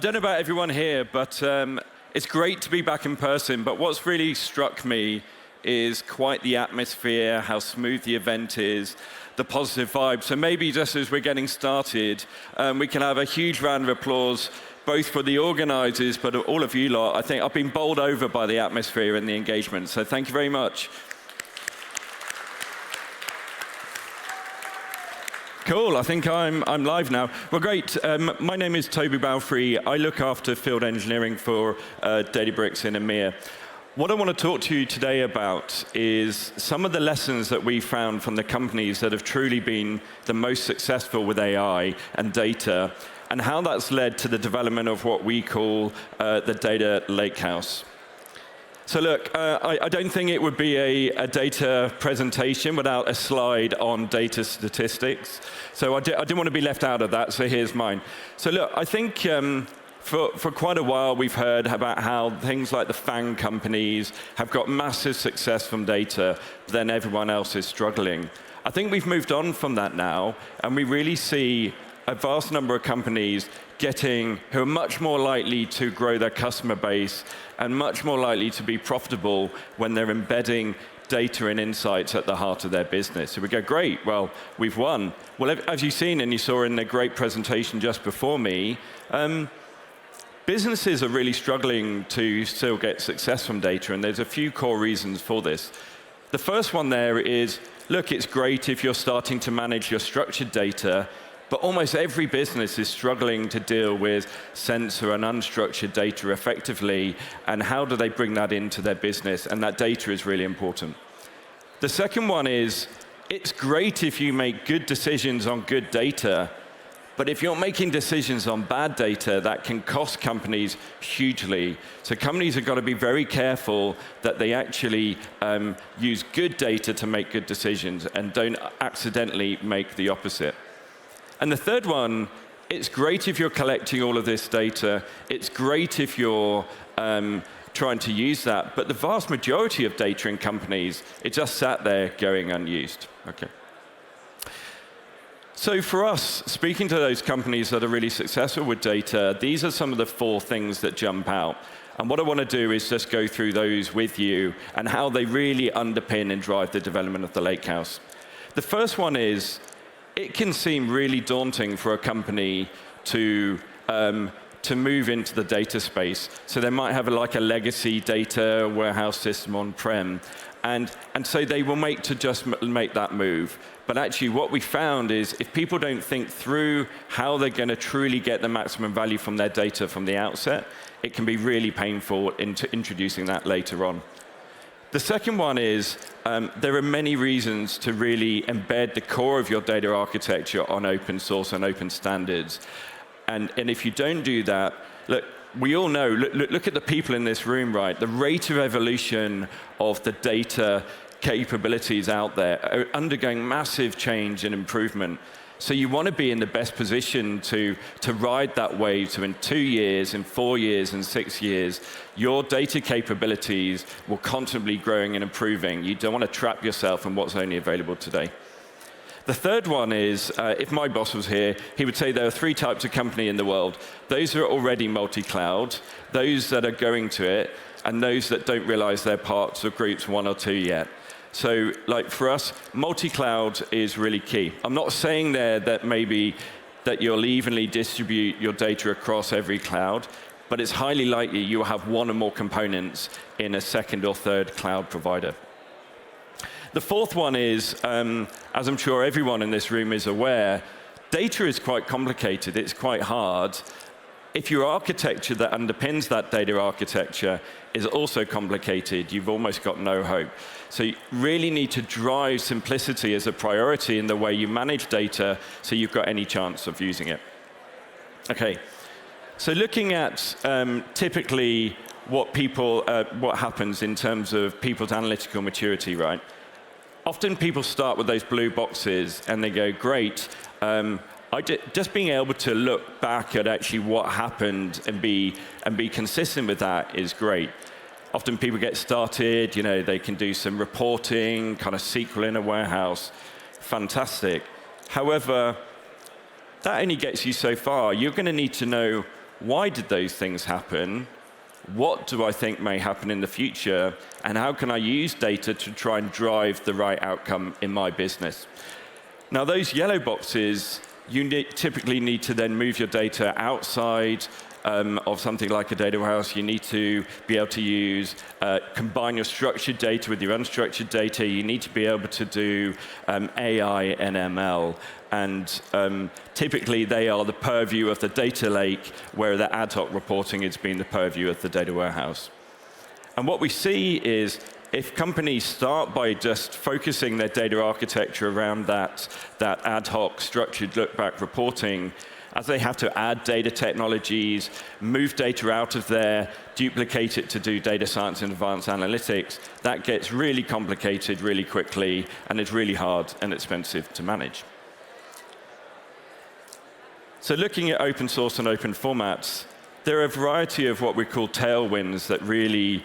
don't know about everyone here, but it's great to be back in person. But what's really struck me is quite the atmosphere, how smooth the event is, the positive vibe. So maybe just as we're getting started, we can have a huge round of applause, both for the organizers, but all of you lot. I think I've been bowled over by the atmosphere and the engagement. So thank you very much. Cool, I think I'm live now. Well, great. My name is Toby Balfre. I look after field engineering for Databricks in EMEA. What I want to talk to you today about is some of the lessons that we found from the companies that have truly been the most successful with AI and data, and how that's led to the development of what we call the data lakehouse. So look, I don't think it would be a data presentation without a slide on data statistics. So I didn't want to be left out of that, so here's mine. So look, I think for quite a while we've heard about how things like the FANG companies have got massive success from data, but then everyone else is struggling. I think we've moved on from that now, and we really see a vast number of companies who are much more likely to grow their customer base and much more likely to be profitable when they're embedding data and insights at the heart of their business. So we go, great, well, we've won. Well, as you've seen and you saw in the great presentation just before me, businesses are really struggling to still get success from data, and there's a few core reasons for this. The first one there is, look, it's great if you're starting to manage your structured data, but almost every business is struggling to deal with sensor and unstructured data effectively, and how do they bring that into their business, and that data is really important. The second one is, it's great if you make good decisions on good data, but if you're making decisions on bad data, that can cost companies hugely. So companies have got to be very careful that they actually use good data to make good decisions and don't accidentally make the opposite. And the third one, it's great if you're collecting all of this data. It's great if you're trying to use that. But the vast majority of data in companies, it just sat there going unused. Okay. So for us, speaking to those companies that are really successful with data, these are some of the 4 things that jump out. And what I want to do is just go through those with you and how they really underpin and drive the development of the Lakehouse. The first one is, it can seem really daunting for a company to move into the data space. So they might have like a legacy data warehouse system on-prem, and so they will make that move. But actually what we found is, if people don't think through how they're going to truly get the maximum value from their data from the outset, it can be really painful into introducing that later on. The second one is, there are many reasons to really embed the core of your data architecture on open source and open standards. And if you don't do that, look, we all know, look at the people in this room, right? The rate of evolution of the data capabilities out there are undergoing massive change and improvement. So you want to be in the best position to ride that wave, so in 2 years, in 4 years, in 6 years, your data capabilities will constantly growing and improving. You don't want to trap yourself in what's only available today. The third one is, if my boss was here, he would say there are 3 types of company in the world. Those who are already multi-cloud, those that are going to it, and those that don't realize they're parts of groups 1 or 2 yet. So like for us, multi-cloud is really key. I'm not saying there that maybe that you'll evenly distribute your data across every cloud, but it's highly likely you'll have 1 or more components in a second or third cloud provider. The fourth one is, as I'm sure everyone in this room is aware, data is quite complicated. It's quite hard. If your architecture that underpins that data architecture is also complicated, you've almost got no hope. So you really need to drive simplicity as a priority in the way you manage data so you've got any chance of using it. Okay, so looking at typically what happens in terms of people's analytical maturity, right? Often people start with those blue boxes and they go, great, just being able to look back at actually what happened and be consistent with that is great. Often people get started, they can do some reporting, kind of SQL in a warehouse. Fantastic. However, that only gets you so far. You're going to need to know why did those things happen? What do I think may happen in the future? And how can I use data to try and drive the right outcome in my business? Now, those yellow boxes, you typically need to then move your data outside of something like a data warehouse. You need to be able to use, combine your structured data with your unstructured data. You need to be able to do AI and ML. And typically, they are the purview of the data lake, where the ad hoc reporting has been the purview of the data warehouse. And what we see is, if companies start by just focusing their data architecture around that ad hoc structured look-back reporting, as they have to add data technologies, move data out of there, duplicate it to do data science and advanced analytics, that gets really complicated really quickly, and it's really hard and expensive to manage. So looking at open source and open formats, there are a variety of what we call tailwinds that really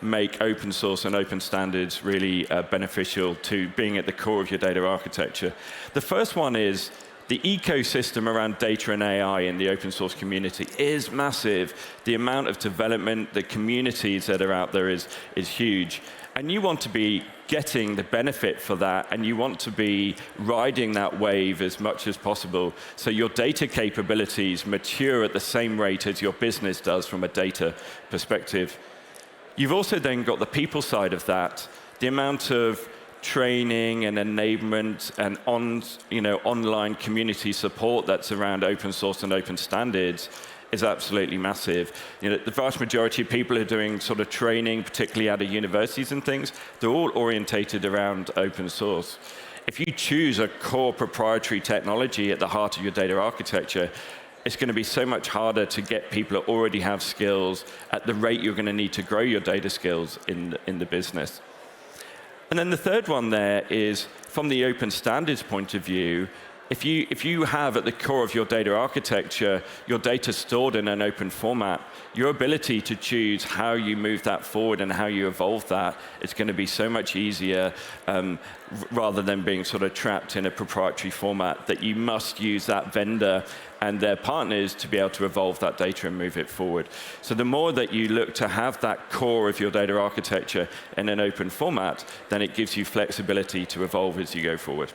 make open source and open standards really beneficial to being at the core of your data architecture. The first one is the ecosystem around data and AI in the open source community is massive. The amount of development, the communities that are out there is huge. And you want to be getting the benefit for that, and you want to be riding that wave as much as possible, so your data capabilities mature at the same rate as your business does from a data perspective. You've also then got the people side of that, the amount of training and enablement and online community support that's around open source and open standards is absolutely massive. The vast majority of people who are doing sort of training, particularly out of universities and things, they're all orientated around open source. If you choose a core proprietary technology at the heart of your data architecture, it's going to be so much harder to get people who already have skills at the rate you're going to need to grow your data skills in the business. And then the third one there is, from the open standards point of view, if you have at the core of your data architecture your data stored in an open format, your ability to choose how you move that forward and how you evolve that is going to be so much easier, rather than being sort of trapped in a proprietary format that you must use that vendor and their partners to be able to evolve that data and move it forward. So the more that you look to have that core of your data architecture in an open format, then it gives you flexibility to evolve as you go forward.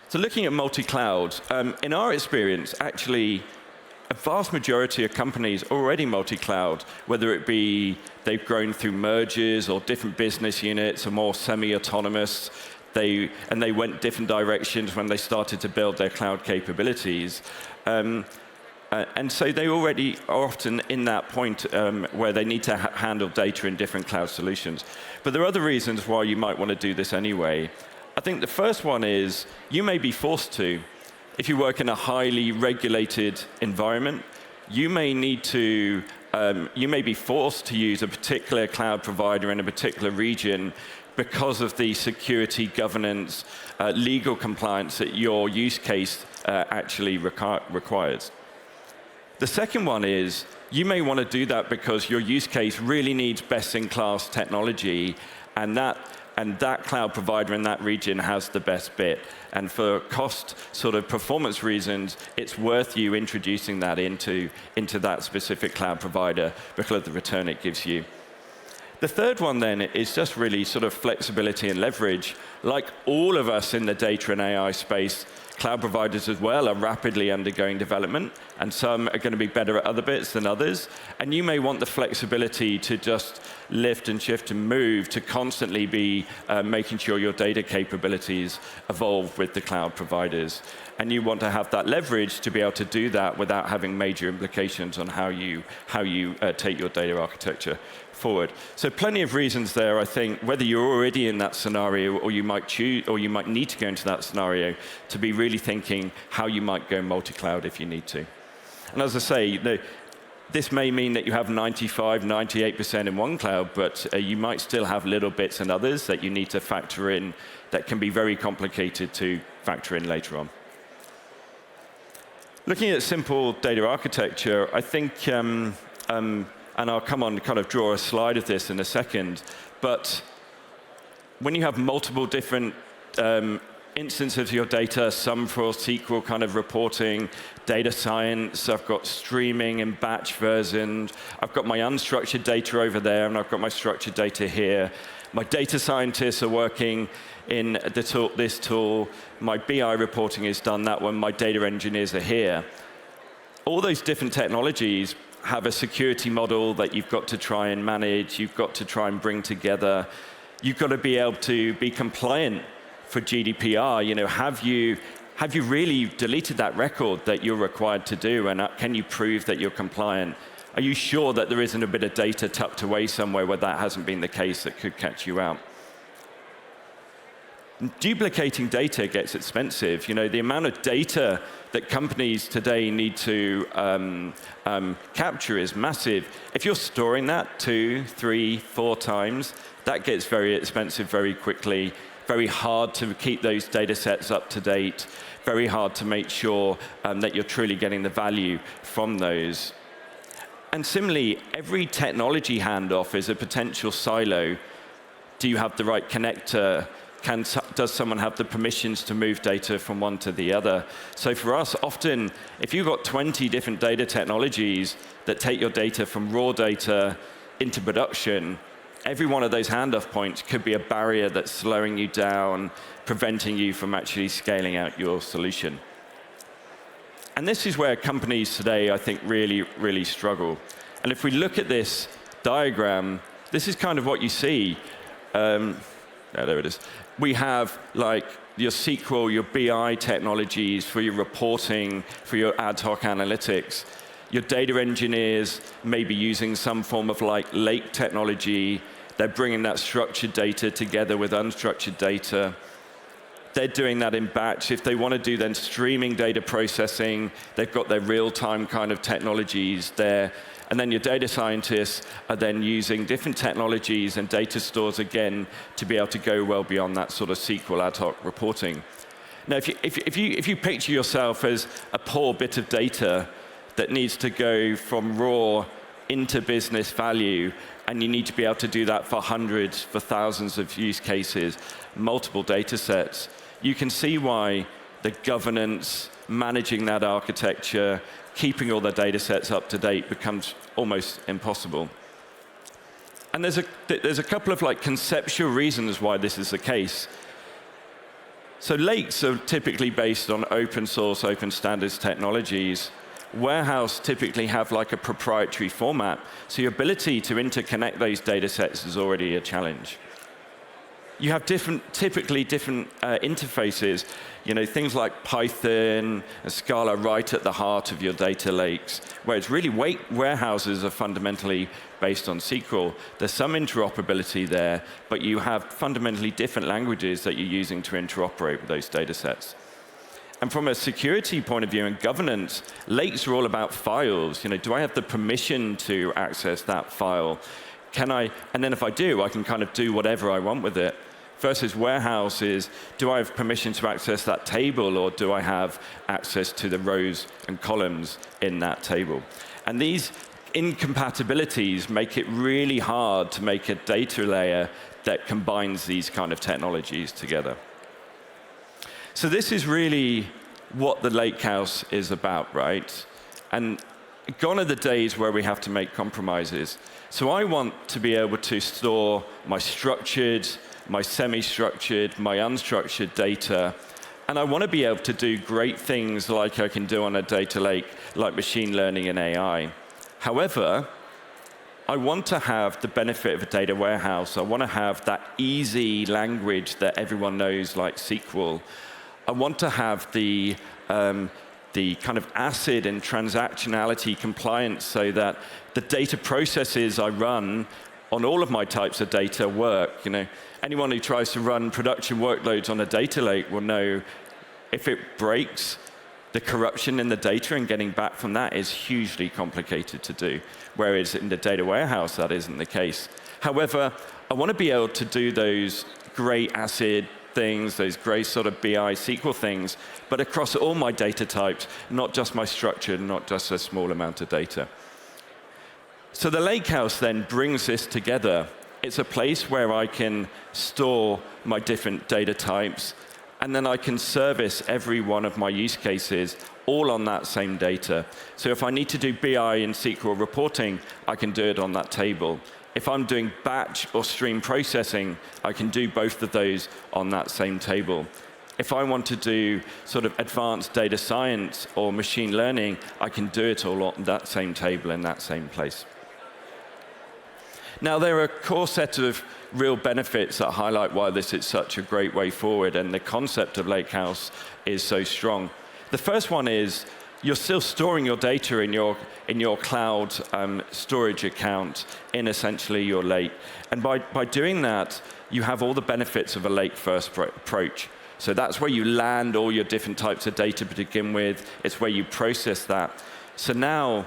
So looking at multi-cloud, in our experience, actually, a vast majority of companies are already multi-cloud, whether it be they've grown through mergers or different business units or more semi-autonomous. They went different directions when they started to build their cloud capabilities. And so they already are often in that point where they need to handle data in different cloud solutions. But there are other reasons why you might want to do this anyway. I think the first one is you may be forced to. If you work in a highly regulated environment, you may need to, you may be forced to use a particular cloud provider in a particular region because of the security, governance, legal compliance that your use case actually requires. The second one is you may want to do that because your use case really needs best-in-class technology, and that cloud provider in that region has the best bit. And for cost sort of performance reasons, it's worth you introducing that into that specific cloud provider because of the return it gives you. The third one then is just really sort of flexibility and leverage. Like all of us in the data and AI space, cloud providers as well are rapidly undergoing development, and some are going to be better at other bits than others. And you may want the flexibility to just lift and shift and move to constantly be making sure your data capabilities evolve with the cloud providers. And you want to have that leverage to be able to do that without having major implications on how you take your data architecture forward. So plenty of reasons there, I think, whether you're already in that scenario or you might choose, or you might need to go into that scenario, to be really thinking how you might go multi-cloud if you need to. And as I say, this may mean that you have 95, 98% in one cloud, but you might still have little bits in others that you need to factor in that can be very complicated to factor in later on. Looking at simple data architecture, I think, and I'll come on and kind of draw a slide of this in a second, but when you have multiple different instances of your data, some for SQL kind of reporting, data science, I've got streaming in batch versions, I've got my unstructured data over there, and I've got my structured data here. My data scientists are working in this tool, my BI reporting is done that one, my data engineers are here. All those different technologies have a security model that you've got to try and manage, you've got to try and bring together. You've got to be able to be compliant for GDPR. Have you really deleted that record that you're required to do, and can you prove that you're compliant? Are you sure that there isn't a bit of data tucked away somewhere where that hasn't been the case that could catch you out? Duplicating data gets expensive. The amount of data that companies today need to capture is massive. If you're storing that 2, 3, 4 times, that gets very expensive very quickly, very hard to keep those data sets up to date, very hard to make sure that you're truly getting the value from those. And similarly, every technology handoff is a potential silo. Do you have the right connector? Does someone have the permissions to move data from one to the other? So for us, often, if you've got 20 different data technologies that take your data from raw data into production, every one of those handoff points could be a barrier that's slowing you down, preventing you from actually scaling out your solution. And this is where companies today, I think, really, really struggle. And if we look at this diagram, this is kind of what you see. There it is. We have like your SQL, your BI technologies for your reporting, for your ad hoc analytics. Your data engineers may be using some form of like lake technology. They're bringing that structured data together with unstructured data. They're doing that in batch. If they want to do then streaming data processing, they've got their real-time kind of technologies there. And then your data scientists are then using different technologies and data stores again to be able to go well beyond that sort of SQL ad hoc reporting. Now, if you picture yourself as a poor bit of data that needs to go from raw into business value, and you need to be able to do that for hundreds, for thousands of use cases, multiple data sets, you can see why the governance, managing that architecture, keeping all the data sets up to date becomes almost impossible. And there's a couple of like conceptual reasons why this is the case. So lakes are typically based on open source, open standards technologies. Warehouse typically have like a proprietary format, so your ability to interconnect those data sets is already a challenge. You have typically different interfaces, things like Python and Scala right at the heart of your data lakes, whereas really warehouses are fundamentally based on SQL. There's some interoperability there, but you have fundamentally different languages that you're using to interoperate with those data sets. And from a security point of view and governance, lakes are all about files. Do I have the permission to access that file? And then if I do, I can kind of do whatever I want with it. Versus warehouses, do I have permission to access that table, or do I have access to the rows and columns in that table? And these incompatibilities make it really hard to make a data layer that combines these kind of technologies together. So this is really what the Lakehouse is about, right? And gone are the days where we have to make compromises. So I want to be able to store my structured, my semi-structured, my unstructured data, and I want to be able to do great things like I can do on a data lake, like machine learning and AI. However, I want to have the benefit of a data warehouse. I want to have that easy language that everyone knows, like SQL. I want to have the kind of ACID and transactionality compliance so that the data processes I run on all of my types of data work. Anyone who tries to run production workloads on a data lake will know if it breaks, the corruption in the data and getting back from that is hugely complicated to do, whereas in the data warehouse, that isn't the case. However, I want to be able to do those great ACID things, those great sort of BI SQL things, but across all my data types, not just my structured, not just a small amount of data. So the Lakehouse then brings this together. It's a place where I can store my different data types, and then I can service every one of my use cases all on that same data. So if I need to do BI and SQL reporting, I can do it on that table. If I'm doing batch or stream processing, I can do both of those on that same table. If I want to do sort of advanced data science or machine learning, I can do it all on that same table in that same place. Now, there are a core set of real benefits that highlight why this is such a great way forward, and the concept of Lakehouse is so strong. The first one is you're still storing your data in your cloud storage account in essentially your lake. And by doing that, you have all the benefits of a lake-first approach. So that's where you land all your different types of data to begin with. It's where you process that. So now,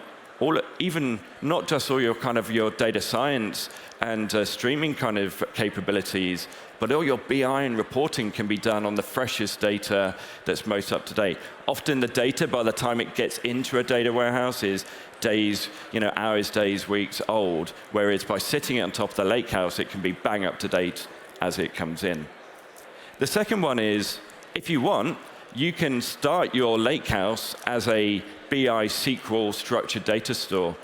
even not just all your your data science and streaming kind of capabilities, but all your BI and reporting can be done on the freshest data that's most up to date. Often the data, by the time it gets into a data warehouse, is days, hours, days, weeks old, whereas by sitting it on top of the lakehouse, it can be bang up to date as it comes in. The second one is, if you want, you can start your lakehouse as a BI SQL structured data store,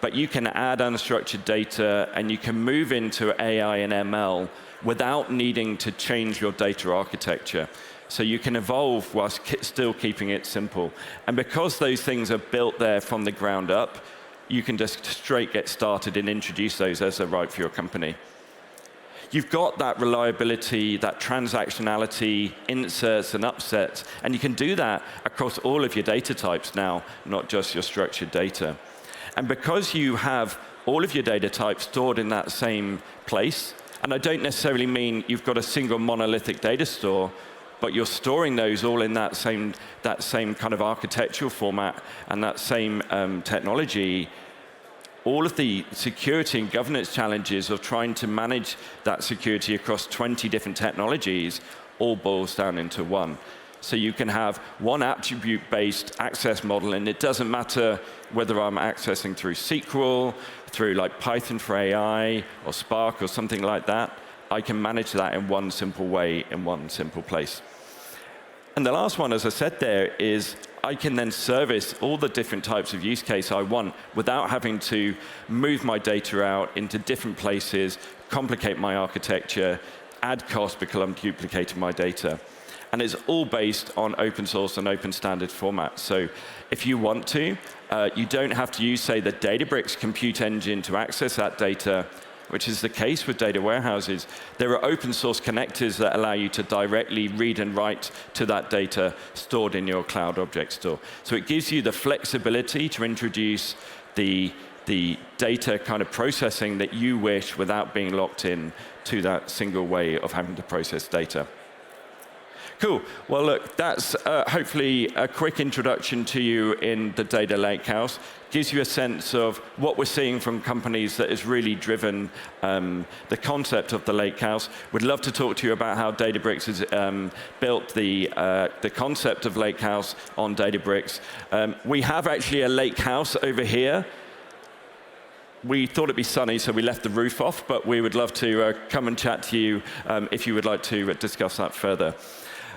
but you can add unstructured data and you can move into AI and ML without needing to change your data architecture. So you can evolve whilst still keeping it simple. And because those things are built there from the ground up, you can just straight get started and introduce those as they're right for your company. You've got that reliability, that transactionality, inserts and upsets, and you can do that across all of your data types now, not just your structured data. And because you have all of your data types stored in that same place, and I don't necessarily mean you've got a single monolithic data store, but you're storing those all in that same kind of architectural format and that same technology, all of the security and governance challenges of trying to manage that security across 20 different technologies all boils down into one. So you can have one attribute-based access model, and it doesn't matter whether I'm accessing through SQL, through like Python for AI, or Spark, or something like that. I can manage that in one simple way, in one simple place. And the last one, as I said there, is I can then service all the different types of use case I want without having to move my data out into different places, complicate my architecture, add cost because I'm duplicating my data. And it's all based on open source and open standard formats. So if you want to, you don't have to use, say, the Databricks compute engine to access that data, which is the case with data warehouses. There are open source connectors that allow you to directly read and write to that data stored in your cloud object store. So it gives you the flexibility to introduce the data kind of processing that you wish without being locked in to that single way of having to process data. Cool. Well, look, that's hopefully a quick introduction to you in the data lakehouse. Gives you a sense of what we're seeing from companies that has really driven the concept of the lakehouse. We'd love to talk to you about how Databricks has built the concept of lakehouse on Databricks. We have actually a lakehouse over here. We thought it'd be sunny, so we left the roof off, but we would love to come and chat to you if you would like to discuss that further.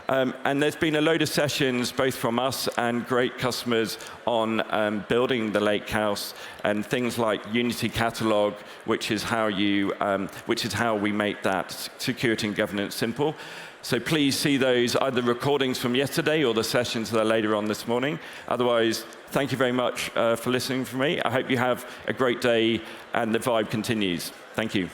And there's been a load of sessions, both from us and great customers, on building the lakehouse and things like Unity Catalog, which is how we make that security and governance simple. So please see those, either recordings from yesterday or the sessions that are later on this morning. Otherwise, thank you very much for listening for me. I hope you have a great day and the vibe continues. Thank you.